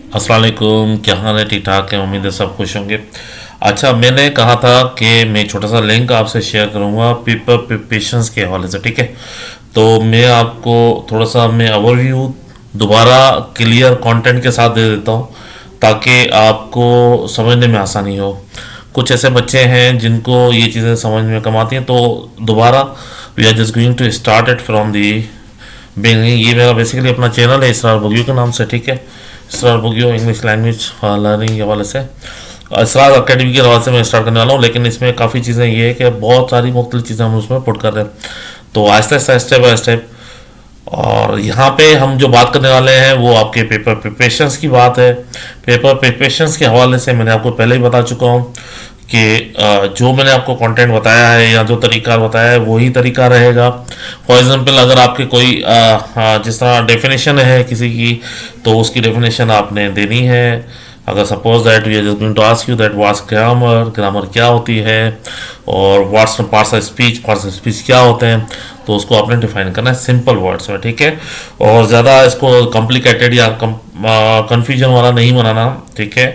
अस्सलाम वालेकुम, क्या हाल है? ठीक ठाक है, उम्मीद है सब खुश होंगे। अच्छा, मैंने कहा था कि मैं छोटा सा लिंक आपसे शेयर करूंगा पेपर प्रिपरेशंस के हवाले से, ठीक है? तो मैं आपको थोड़ा सा मैं ओवरव्यू दोबारा क्लियर कंटेंट के साथ दे देता हूँ ताकि आपको समझने में आसानी हो। कुछ ऐसे बच्चे हैं जिनको ये चीज़ें समझ में कम आती हैं, तो दोबारा we are just going to start it from the beginning. ये मेरा बेसिकली अपना चैनल है इसरार बुगियो के नाम से, ठीक है? इसरार बुगियो इंग्लिश लैंग्वेज लर्निंग के हवाले से, इसरार अकेडमी के हवाले से मैं स्टार्ट करने वाला हूँ। लेकिन इसमें काफ़ी चीज़ें ये है कि बहुत सारी मुख्तलिफ चीज़ें हम उसमें पुट कर रहे हैं, तो Aahista Aahista step by step. और यहाँ पे हम जो बात करने वाले हैं वो आपके पेपर प्रिपरेशंस की बात है। पेपर प्रिपरेशंस के हवाले से मैंने आपको पहले ही बता चुका हूँ कि जो मैंने आपको कंटेंट बताया है या जो तरीका बताया है वही तरीका रहेगा। फॉर एग्जांपल, अगर आपके कोई जिस तरह डेफिनेशन है किसी की, तो उसकी डेफिनेशन आपने देनी है। अगर suppose that we are just going to ask you that what's grammar, grammar क्या होती है, और what's parts of speech, parts of speech क्या होते हैं, तो उसको आपने डिफाइन करना है सिंपल वर्ड्स में, ठीक है? और ज़्यादा इसको कॉम्प्लिकेटेड या कंफ्यूजन वाला नहीं बनाना, ठीक है?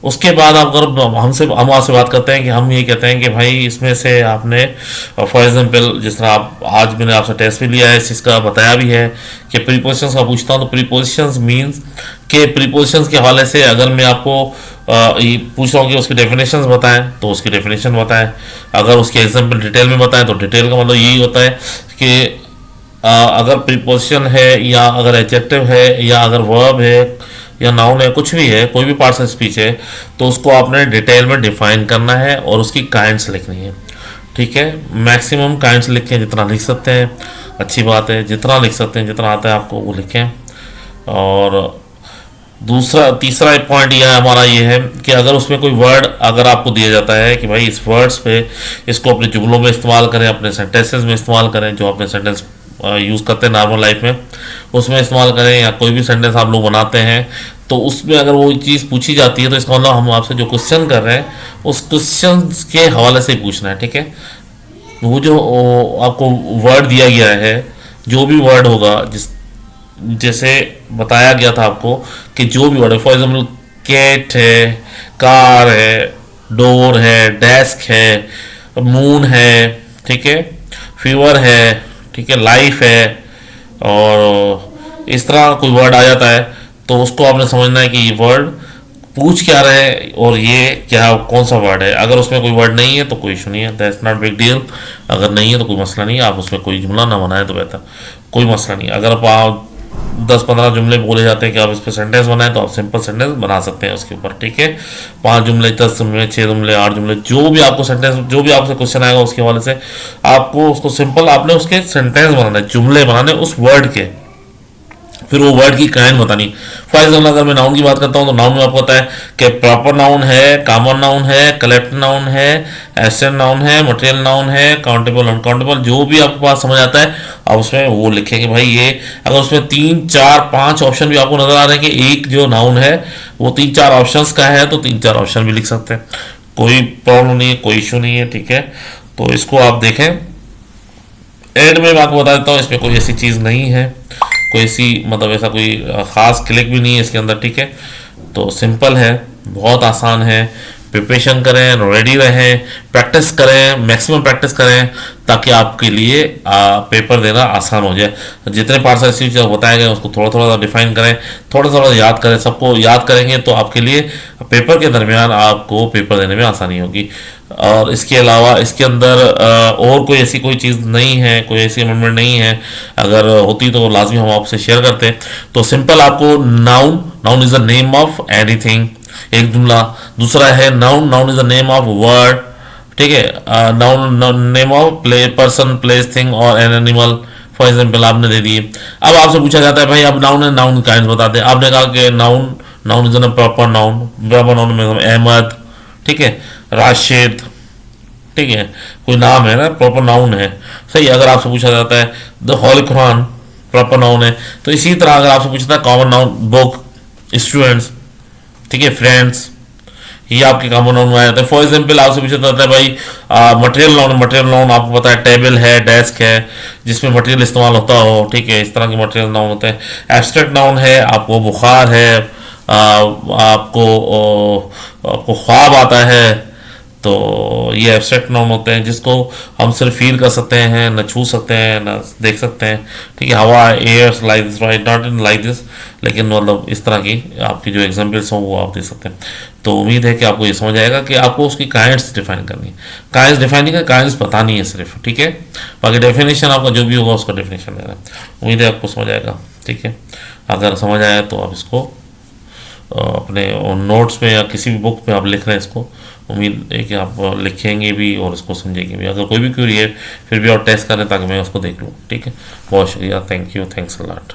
उसके बाद आप अगर हम आपसे बात करते हैं कि हम ये कहते हैं कि भाई इसमें से आपने फॉर एग्जांपल जिस तरह आप आज मैंने आपसे टेस्ट भी लिया है, इस चीज़ का बताया भी है कि प्रीपोजिशंस का पूछता हूँ, तो प्रीपोजिशंस मीन्स के प्रीपोजिशंस के हवाले से अगर मैं आपको ये पूछ रहा हूँ कि उसकी डेफिनेशंस बताएं, तो उसकी डेफिनेशन बताएं। अगर उसके एग्जांपल डिटेल में बताएं, तो डिटेल का मतलब यही होता है कि अगर प्रीपोजिशन है या अगर एडजेक्टिव है या अगर वर्ब है या नाउन है, कुछ भी है, कोई भी पार्ट्स ऑफ स्पीच है, तो उसको आपने डिटेल में डिफाइन करना है और उसकी काइंड्स लिखनी है, ठीक है? मैक्सिमम काइंड्स लिखें, जितना लिख सकते हैं अच्छी बात है, जितना लिख सकते हैं, जितना आता है आपको वो लिखें। और दूसरा तीसरा एक पॉइंट यह हमारा ये है कि अगर उसमें कोई वर्ड अगर आपको दिया जाता है कि भाई इस वर्ड्स पे इसको अपने जुमलों में इस्तेमाल करें, अपने सेंटेंसेस में इस्तेमाल करें, जो अपने सेंटेंस यूज़ करते हैं नॉर्मल लाइफ में उसमें इस्तेमाल करें, या कोई भी सेंटेंस आप लोग बनाते हैं, तो उसमें अगर वो चीज़ पूछी जाती है, तो इसका मतलब हम आपसे जो क्वेश्चन कर रहे हैं उस क्वेश्चन के हवाले से ही पूछना है, ठीक है? वो जो आपको वर्ड दिया गया है, जो भी वर्ड होगा, जैसे बताया गया था आपको कि जो भी वर्ड है, फॉर एग्जाम्पल कैट है, कार है, डोर है, डेस्क है, मून है, ठीक है, फीवर है, ठीक है, लाइफ है, और इस तरह कोई वर्ड आ जाता है, तो उसको आपने समझना है कि ये वर्ड पूछ क्या रहे हैं और ये क्या कौन सा वर्ड है। अगर उसमें कोई वर्ड नहीं है तो कोई इशू नहीं है, दैट्स नॉट बिग डील। अगर नहीं है तो कोई मसला नहीं है, आप उसमें कोई जुमला ना बनाए तो बेहतर, कोई मसला नहीं। अगर आप 10-15 जुमले बोले जाते हैं कि आप इस पर सेंटेंस बनाएं, तो आप सिंपल सेंटेंस बना सकते हैं उसके ऊपर, ठीक है? 5 जुमले, 10 जुमले, 6 जुमले, 8 जुमले, जो भी आपको सेंटेंस, जो भी आपसे क्वेश्चन आएगा उसके हवाले से आपको उसको सिंपल आपने उसके सेंटेंस बनाने, जुमले बनाने उस वर्ड के, फिर वो वर्ड की काइंड बतानी। फॉर एग्जाम्पल, अगर मैं नाउन की बात करता हूँ, तो नाउन में आपको पता है कि प्रॉपर नाउन है, कॉमन नाउन है, कलेक्टिव नाउन है, एब्स्ट्रैक्ट नाउन है, मटेरियल नाउन है, काउंटेबल, अनकाउंटेबल, जो भी आपके पास समझ आता है आप उसमें वो लिखेंगे। भाई ये अगर उसमें 3, 4, 5 ऑप्शन भी आपको नजर आ रहे हैं कि एक जो नाउन है वो 3-4 ऑप्शन का है, तो 3-4 ऑप्शन भी लिख सकते हैं, कोई प्रॉब्लम नहीं है, कोई इशू नहीं है, ठीक है? तो इसको आप देखें। एंड में मैं आपको बता देता हूँ, इसमें कोई ऐसी चीज़ नहीं है, कोई ऐसी मतलब ऐसा कोई ख़ास क्लिक भी नहीं है इसके अंदर, ठीक है? तो सिंपल है, बहुत आसान है। प्रिपरेशन करें, रेडी रहें, प्रैक्टिस करें, मैक्सिमम प्रैक्टिस करें, ताकि आपके लिए पेपर देना आसान हो जाए। जितने पार्ट्स ऐसी चीज़ बताए गए उसको थोड़ा थोड़ा डिफाइन करें, थोड़ा थोड़ा याद करें। सबको याद करेंगे तो आपके लिए पेपर के दरमियान आपको पेपर देने में आसानी होगी। और इसके अलावा इसके अंदर और कोई ऐसी कोई चीज़ नहीं है, कोई ऐसी अमेंडमेंट नहीं है। अगर होती तो लाजमी हम आपसे शेयर करते। तो सिंपल आपको noun, noun is the name of anything, एक जुमला। दूसरा है noun, noun is the name of word, ठीक है? Noun name of play, person, place, thing और एन एनिमल, फॉर एग्जाम्पल आपने दे दिए। अब आपसे पूछा जाता है भाई अब नाउन है, नाउन काइंड बताते हैं। आपने कहा कि नाउन, नाउन इज न प्रॉपर नाउन, प्रॉपर नाउन में अहमद, ठीक है, राशिद, ठीक है, कोई नाम है ना, प्रॉपर नाउन है, सही। अगर आपसे पूछा जाता है the whole Quran, proper noun है। तो इसी तरह अगर आपसे पूछता है कॉमन नाउन, बुक, स्टूडेंट्स, ठीक है, फ्रेंड्स, ये आपके कॉमन नाउन में आ जाता है। फॉर एग्जाम्पल आपसे पूछा जाता है भाई मटेरियल नाउन, मटेरियल नाउन आपको पता है टेबल है, डेस्क है, जिसमें मटेरियल इस्तेमाल होता हो, ठीक है, इस तरह के मटेरियल नाउन होते हैं। एब्स्ट्रैक्ट नाउन है आपको बुखार है, आपको ख्वाब आता है, तो ये एब्स्ट्रैक्ट नॉर्म होते हैं जिसको हम सिर्फ फील कर सकते हैं, न छू सकते हैं, न देख सकते हैं। ठीक है, हवा, air like this, right, not in like this, लेकिन मतलब इस तरह की आपकी जो एग्जांपल्स हों वो आप दे सकते हैं। तो उम्मीद है कि आपको ये समझ आएगा कि आपको उसकी काइंड्स डिफाइन करनी है। काइंड्स डिफाइन नहीं कर, काइंड्स बतानी है सिर्फ। ठीक है, बाकी डेफिनेशन आपका जो भी होगा उसका डेफिनेशन देना है। उम्मीद है आपको समझ आएगा। ठीक है, अगर समझ आया तो आप इसको अपने नोट्स में या किसी भी बुक में आप लिख रहे हैं इसको, उम्मीद है कि आप लिखेंगे भी और इसको समझेंगे भी। अगर कोई भी क्वेरी है फिर भी और टेस्ट करें ताकि मैं उसको देख लूँ। ठीक है, बहुत शुक्रिया, thank you, thanks a lot.